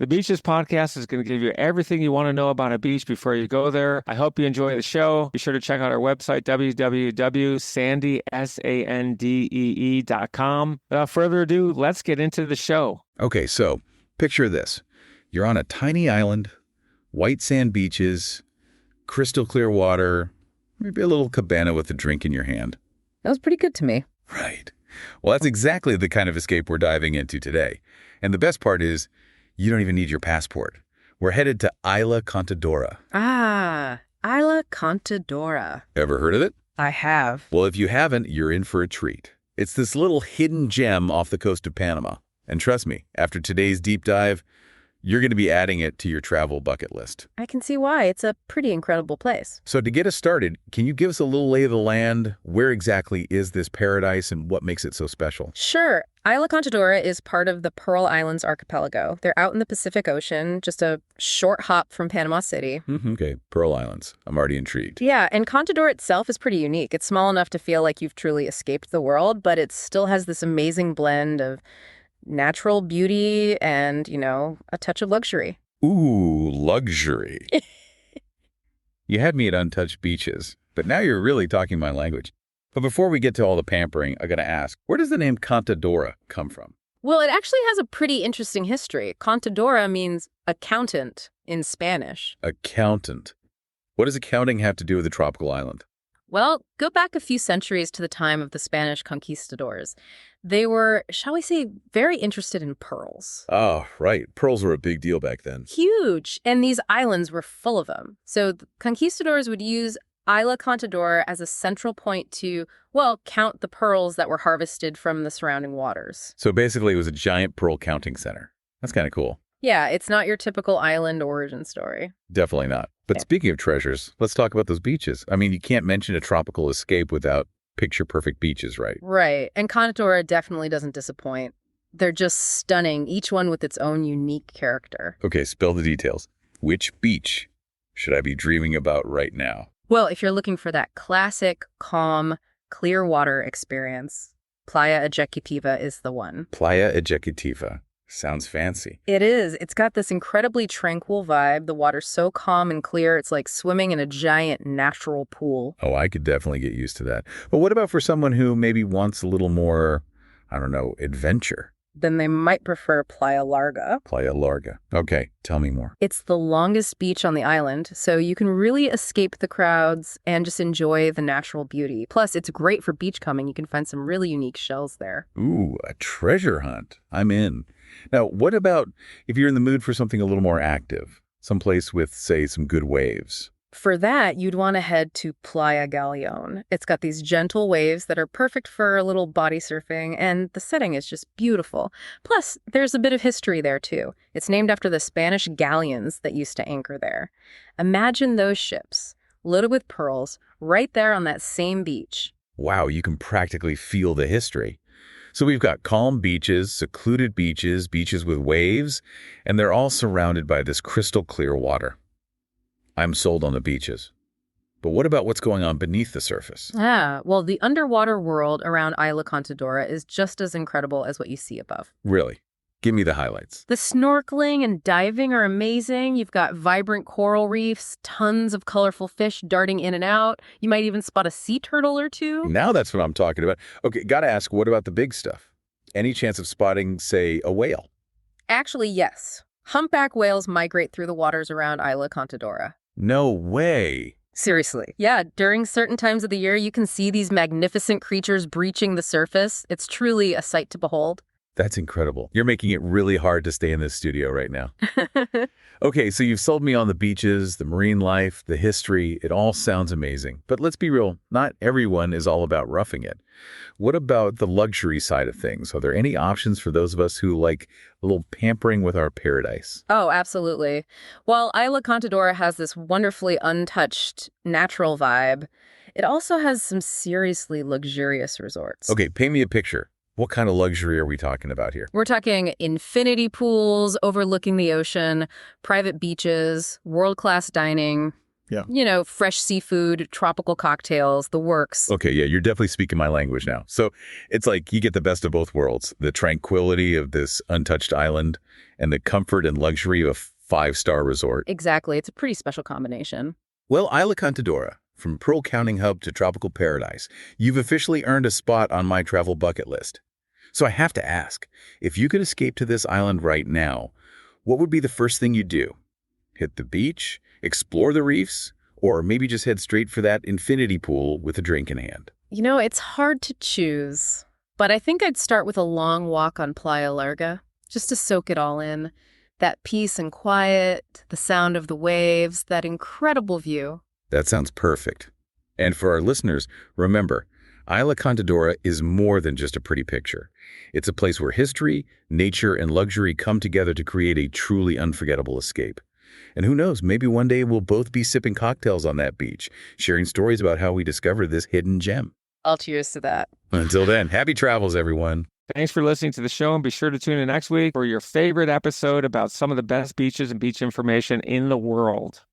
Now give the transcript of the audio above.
The Beaches podcast is going to give you everything you want to know about a beach before you go there. I hope you enjoy the show. Be sure to check out our website, www.sandee.com. Without further ado, let's get into the show. Okay, so picture this. You're on a tiny island, white sand beaches, crystal clear water, maybe a little cabana with a drink in your hand. That was pretty good to me. Right. Well, that's exactly the kind of escape we're diving into today. And the best part is, you don't even need your passport. We're headed to Isla Contadora. Ah, Isla Contadora. Ever heard of it? I have. Well, if you haven't, you're in for a treat. It's this little hidden gem off the coast of Panama. And trust me, after today's deep dive, you're going to be adding it to your travel bucket list. I can see why. It's a pretty incredible place. So to get us started, can you give us a little lay of the land? Where exactly is this paradise and what makes it so special? Sure. Isla Contadora is part of the Pearl Islands archipelago. They're out in the Pacific Ocean, just a short hop from Panama City. Okay, Pearl Islands. I'm already intrigued. Yeah, and Contadora itself is pretty unique. It's small enough to feel like you've truly escaped the world, but it still has this amazing blend of natural beauty and, a touch of luxury. Ooh, luxury. You had me at untouched beaches, but now you're really talking my language. But before we get to all the pampering, I gotta ask, where does the name Contadora come from? Well, it actually has a pretty interesting history. Contadora means accountant in Spanish. Accountant. What does accounting have to do with a tropical island? Well, go back a few centuries to the time of the Spanish conquistadors. They were, shall we say, very interested in pearls. Oh, right. Pearls were a big deal back then. Huge. And these islands were full of them. So the conquistadors would use Isla Contadora as a central point to, count the pearls that were harvested from the surrounding waters. So basically it was a giant pearl counting center. That's kind of cool. Yeah, it's not your typical island origin story. Definitely not. But speaking of treasures, let's talk about those beaches. I mean, you can't mention a tropical escape without picture-perfect beaches, right? Right. And Contadora definitely doesn't disappoint. They're just stunning, each one with its own unique character. Okay, spill the details. Which beach should I be dreaming about right now? Well, if you're looking for that classic, calm, clear water experience, Playa Ejecutiva is the one. Playa Ejecutiva. Sounds fancy. It is. It's got this incredibly tranquil vibe. The water's so calm and clear, it's like swimming in a giant natural pool. Oh, I could definitely get used to that. But what about for someone who maybe wants a little more, adventure? Then they might prefer Playa Larga. Playa Larga. Okay, tell me more. It's the longest beach on the island, so you can really escape the crowds and just enjoy the natural beauty. Plus, it's great for beachcombing. You can find some really unique shells there. Ooh, a treasure hunt. I'm in. Now, what about if you're in the mood for something a little more active? Someplace with, say, some good waves? For that, you'd want to head to Playa Galeon. It's got these gentle waves that are perfect for a little body surfing, and the setting is just beautiful. Plus, there's a bit of history there, too. It's named after the Spanish galleons that used to anchor there. Imagine those ships, loaded with pearls, right there on that same beach. Wow, you can practically feel the history. So we've got calm beaches, secluded beaches, beaches with waves, and they're all surrounded by this crystal clear water. I'm sold on the beaches. But what about what's going on beneath the surface? Well, the underwater world around Isla Contadora is just as incredible as what you see above. Really? Give me the highlights. The snorkeling and diving are amazing. You've got vibrant coral reefs, tons of colorful fish darting in and out. You might even spot a sea turtle or two. Now that's what I'm talking about. Okay, gotta ask, what about the big stuff? Any chance of spotting, say, a whale? Actually, yes. Humpback whales migrate through the waters around Isla Contadora. No way. Seriously. Yeah, during certain times of the year, you can see these magnificent creatures breaching the surface. It's truly a sight to behold. That's incredible. You're making it really hard to stay in this studio right now. Okay, so you've sold me on the beaches, the marine life, the history. It all sounds amazing. But let's be real, not everyone is all about roughing it. What about the luxury side of things? Are there any options for those of us who like a little pampering with our paradise? Oh, absolutely. While Isla Contadora has this wonderfully untouched natural vibe, it also has some seriously luxurious resorts. Okay, paint me a picture. What kind of luxury are we talking about here? We're talking infinity pools overlooking the ocean, private beaches, world-class dining. Yeah. You know, fresh seafood, tropical cocktails, the works. Okay, yeah, you're definitely speaking my language now. So it's like you get the best of both worlds, the tranquility of this untouched island and the comfort and luxury of a five-star resort. Exactly. It's a pretty special combination. Well, Isla Contadora, from pearl counting hub to tropical paradise, you've officially earned a spot on my travel bucket list. So I have to ask, if you could escape to this island right now, what would be the first thing you'd do? Hit the beach, explore the reefs, or maybe just head straight for that infinity pool with a drink in hand? You know, it's hard to choose, but I think I'd start with a long walk on Playa Larga, just to soak it all in. That peace and quiet, the sound of the waves, that incredible view. That sounds perfect. And for our listeners, remember, Isla Contadora is more than just a pretty picture. It's a place where history, nature, and luxury come together to create a truly unforgettable escape. And who knows, maybe one day we'll both be sipping cocktails on that beach, sharing stories about how we discovered this hidden gem. I'll cheers to that. Until then, happy travels, everyone. Thanks for listening to the show, and be sure to tune in next week for your favorite episode about some of the best beaches and beach information in the world.